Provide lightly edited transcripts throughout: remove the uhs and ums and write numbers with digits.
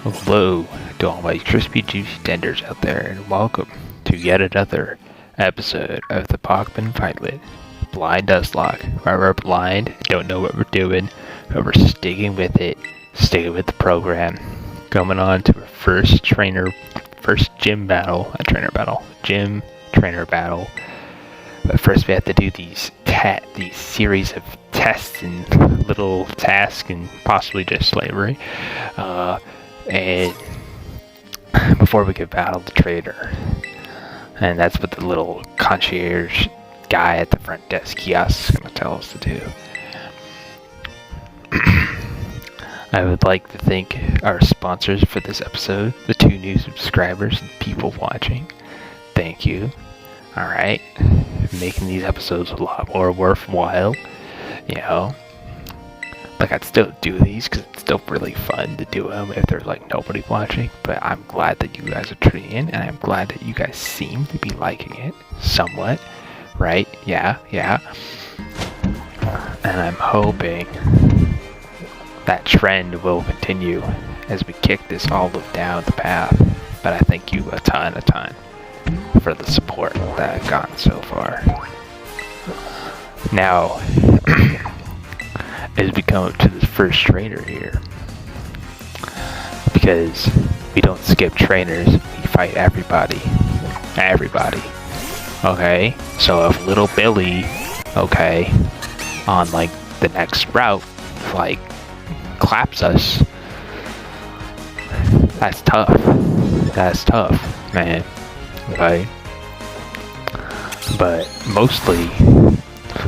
Hello to all my crispy juicy tenders out there, and welcome to yet another episode of the Pockman Pilot Blind Nuzlock, where we're blind, don't know what we're doing, but we're sticking with it, sticking with the program. Coming on to our first gym trainer battle. But first we have to do these series of tests and little tasks and possibly just slavery. And before we can battle the trader, and that's what the little concierge guy at the front desk kiosk is going to tell us to do. I would like to thank our sponsors for this episode, the 2 new subscribers and people watching. Thank you. Alright, making these episodes a lot more worthwhile, you know. Like, I'd still do these because it's still really fun to do them if there's like nobody watching, but I'm glad that you guys are tuning in, and I'm glad that you guys seem to be liking it somewhat, right? Yeah. And I'm hoping that trend will continue as we kick this olive down the path. But I thank you a ton for the support that I've gotten so far. Now, as we come up to the first trainer here, because we don't skip trainers, we fight everybody. Okay, so if little Billy, okay, on like the next route, like claps us, that's tough, man. Okay, but mostly,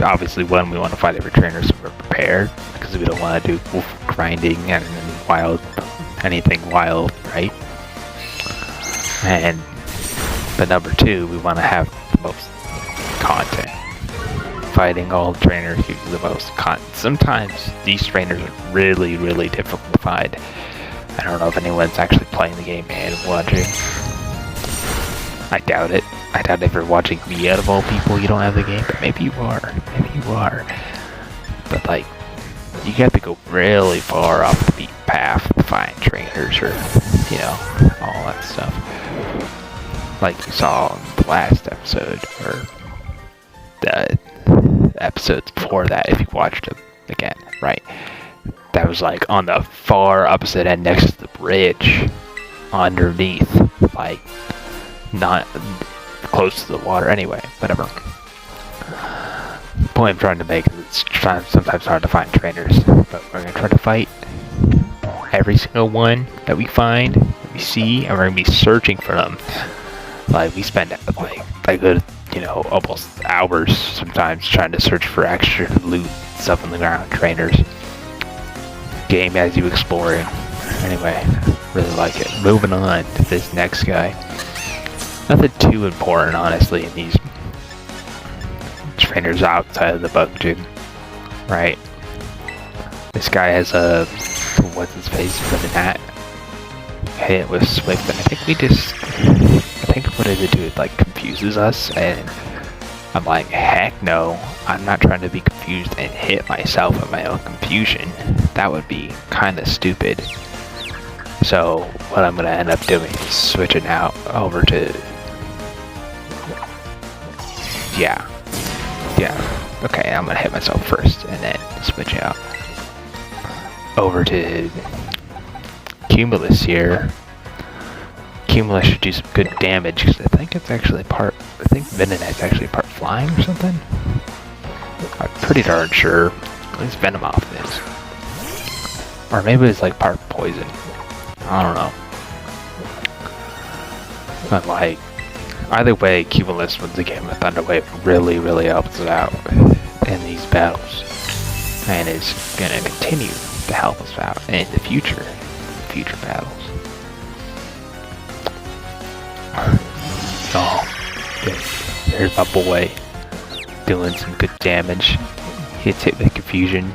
obviously, one, we want to fight every trainer so we're prepared, because we don't want to do wolf grinding and anything wild, right? But number 2, we want to have the most content. Fighting all trainers gives you the most content. Sometimes these trainers are really, really difficult to find. I don't know if anyone's actually playing the game and watching. I doubt it. I doubt if you're watching me out of all people, you don't have the game, but maybe you are. But like, you have to go really far off the beaten path to find trainers or, you know, all that stuff. Like you saw in the last episode, or the episodes before that, if you watched them again, right? That was like on the far opposite end next to the bridge, underneath, like, not close to the water. Anyway, whatever. The point I'm trying to make is it's sometimes hard to find trainers, but we're going to try to fight every single one that we find, that we see, and we're going to be searching for them. Like, we spend like good, almost hours sometimes trying to search for extra loot, stuff on the ground, trainers. Game has you exploring. Anyway, really like it. Moving on to this next guy. Nothing too important, honestly, in these trainers outside of the bug gym, right? This guy has a, what's his face, with an hat. Hit it with Swift, and I think what it do, it like confuses us, and I'm like, heck no, I'm not trying to be confused and hit myself with my own confusion. That would be kind of stupid. So what I'm going to end up doing is switching out over to, yeah, okay, I'm going to hit myself first and then switch out over to Cumulus here. Cumulus should do some good damage, because I think Venonet's actually part flying or something. I'm pretty darn sure. At least Venomoth is. Or maybe it's like part poison. I don't know. But like, either way, Cumulus wins the game with Thunderwave. Really, really helps it out in these battles. And is going to continue to help us out in the future battles. Oh, there's my boy doing some good damage. Hits it with confusion.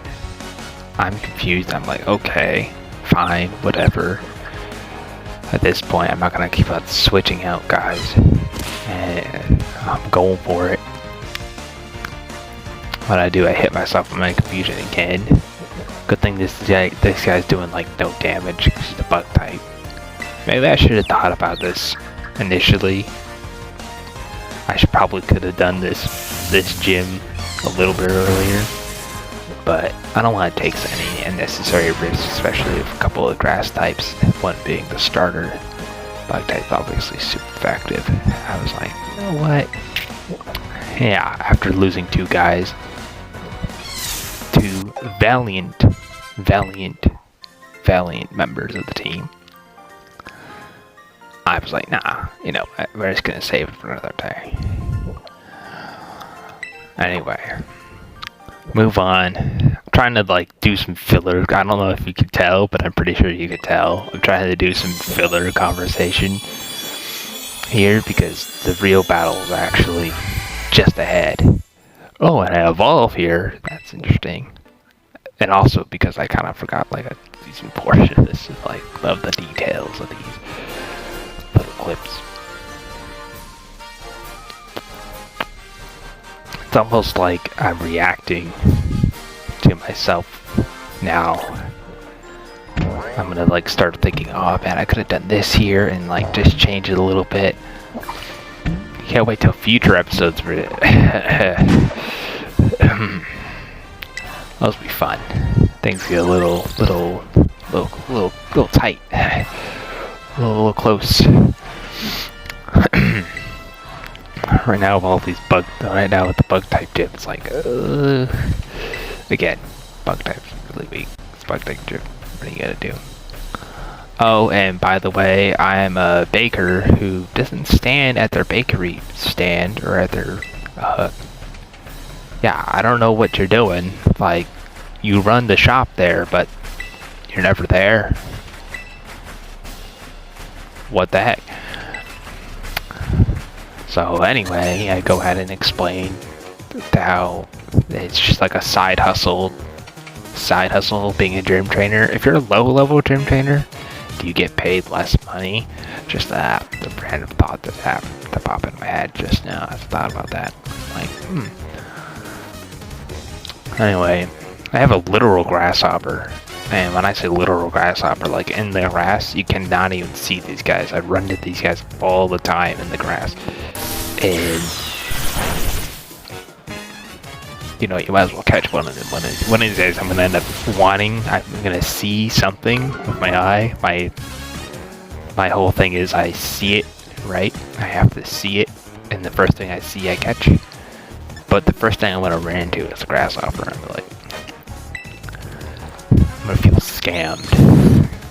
I'm confused. I'm like, okay, fine, whatever. At this point, I'm not gonna keep on switching out guys, and I'm going for it. What I do, I hit myself with my confusion again. Good thing this guy's doing like no damage because he's a bug type. Maybe I should have thought about this initially. Probably could have done this gym a little bit earlier, but I don't want to take any unnecessary risks, especially with a couple of grass types, one being the starter. Bug type's obviously super effective. I was like, you know what? Yeah, after losing 2 guys, 2 valiant members of the team, I was like, nah, you know, we're just gonna save it for another day. Anyway, move on. I'm trying to like do some filler. I don't know if you could tell, but I'm pretty sure you could tell. I'm trying to do some filler conversation here because the real battle is actually just ahead. Oh, and I evolve here. That's interesting. And also because I kind of forgot like a decent portion of this, like love the details of these little clips. It's almost like I'm reacting to myself now. I'm gonna like start thinking, oh man, I could have done this here and like just change it a little bit. Can't wait till future episodes for it. Those will be fun. Things get a little tight, a little close. Right now, with all these with the bug type dip, it's like, again, bug type's really weak. It's bug type dip. What are you gonna do? Oh, and by the way, I'm a baker who doesn't stand at their bakery stand or at their yeah, I don't know what you're doing. Like, you run the shop there, but you're never there. What the heck? So anyway, I go ahead and explain how it's just like a side hustle being a gym trainer. If you're a low-level gym trainer, do you get paid less money? Just that, the random thought that happened to pop in my head just now. I thought about that. Like, Anyway, I have a literal grasshopper. And when I say literal grasshopper, like in the grass, you cannot even see these guys. I run into these guys all the time in the grass. And, you know, you might as well catch one of them. One of these days, I'm going to end up I'm going to see something with my eye. My whole thing is I see it, right? I have to see it. And the first thing I see, I catch. But the first thing I'm going to run into is a grasshopper. I'm like, I'm going to feel scammed.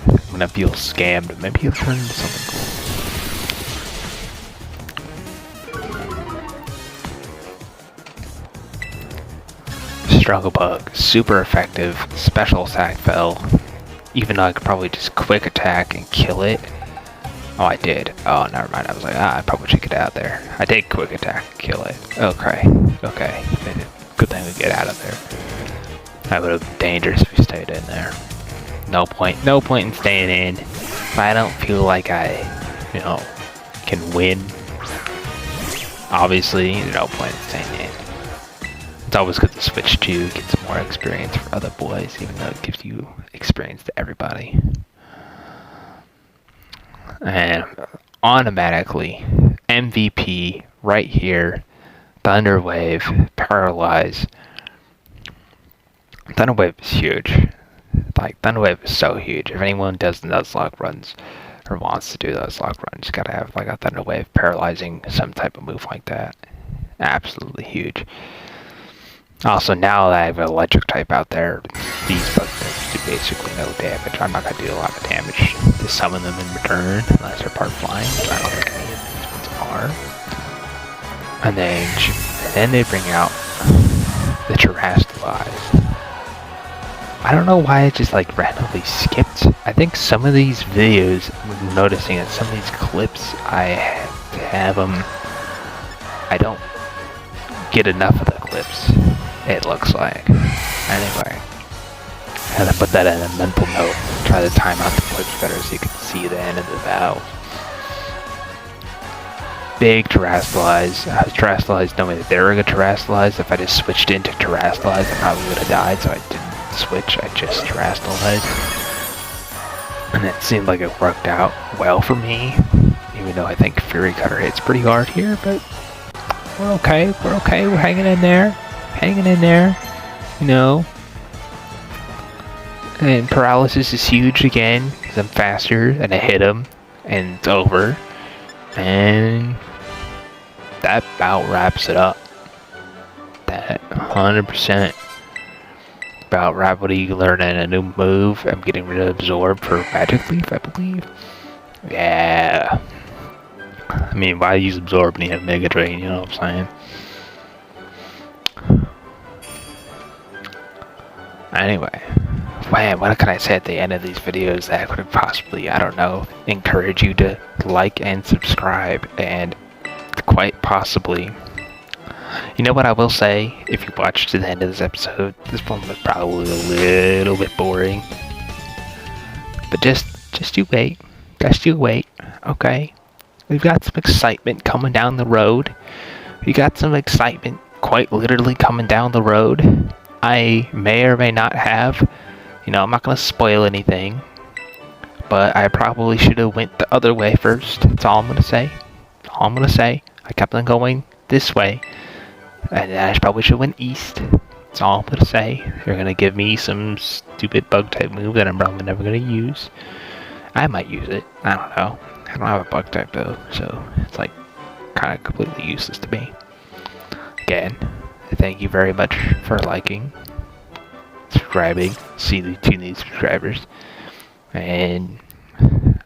I'm going to feel scammed. Maybe he'll turn into something cool. Struggle Bug, super effective, special attack fell, even though I could probably just quick attack and kill it. Oh, I did. Oh, never mind. I was like, I probably should get out there. I did quick attack and kill it. Okay. Good thing we get out of there. That would have been dangerous if we stayed in there. No point in staying in. If I don't feel like I, can win, obviously, there's no point in staying in. It's always good to switch to get some more experience for other boys, even though it gives you experience to everybody. And automatically, MVP right here, Thunderwave, Paralyze. Thunderwave is huge. Like, Thunderwave is so huge. If anyone does Nuzlock runs or wants to do Nuzlock runs, you gotta have like a Thunderwave paralyzing some type of move like that. Absolutely huge. Also, now that I have an electric type out there, these bug types do basically no damage. I'm not going to do a lot of damage to summon them in return, unless they're part flying, which I don't think any of these ones are. And then they bring out the Terastalize. I don't know why it just like randomly skipped. I think some of these videos, I'm noticing that some of these clips, I have them, I don't get enough of the clips. It looks like. Anyway, I had to put that in a mental note. Try to time out the clips better so you can see the end of the valve. Big Terastalize. Terastalize knowing that they were going to Terastalize. If I just switched into Terastalize, I probably would have died, so I didn't switch. I just Terastalized. And it seemed like it worked out well for me, even though I think Fury Cutter hits pretty hard here, but we're okay, we're hanging in there, you know. And paralysis is huge again, because I'm faster, and I hit him, and it's over. And that about wraps it up. That 100% about rapidly learning a new move. I'm getting rid of Absorb for Magic Leaf, I believe. Yeah. I mean, why use Absorb when you have Mega Drain, you know what I'm saying? Anyway. Man, what can I say at the end of these videos that could possibly, I don't know, encourage you to like and subscribe, and quite possibly, you know what I will say, if you watched to the end of this episode, this one was probably a little bit boring, but just you wait, okay? We've got some excitement coming down the road. We got some excitement quite literally coming down the road. I may or may not have. You know, I'm not going to spoil anything, but I probably should have went the other way first. That's all I'm going to say. I kept on going this way, and then I probably should have went east. That's all I'm going to say. You're going to give me some stupid bug type move that I'm probably never going to use. I might use it. I don't know. I don't have a bug type though, so it's like kind of completely useless to me. Again, thank you very much for liking, subscribing, see the 2 new subscribers, and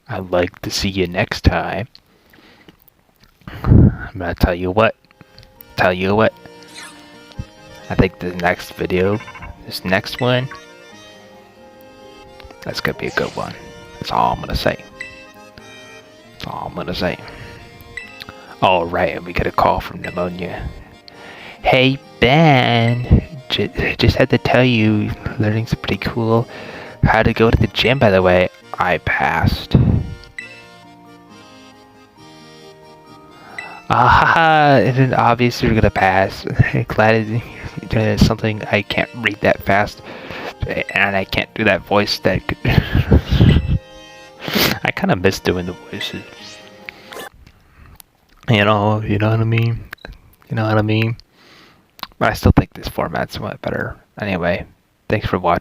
I'd like to see you next time. I'm gonna tell you what, I think the next video, this next one, that's gonna be a good one. That's all I'm gonna say. Alright, and we get a call from Pneumonia. Hey Ben, just had to tell you, learning's pretty cool. How to go to the gym, by the way. I passed. And then obviously you're gonna pass. Glad it's something I can't read that fast, and I can't do that voice that could I kind of miss doing the voices. You know what I mean? But I still think this format's somewhat better. Anyway, thanks for watching.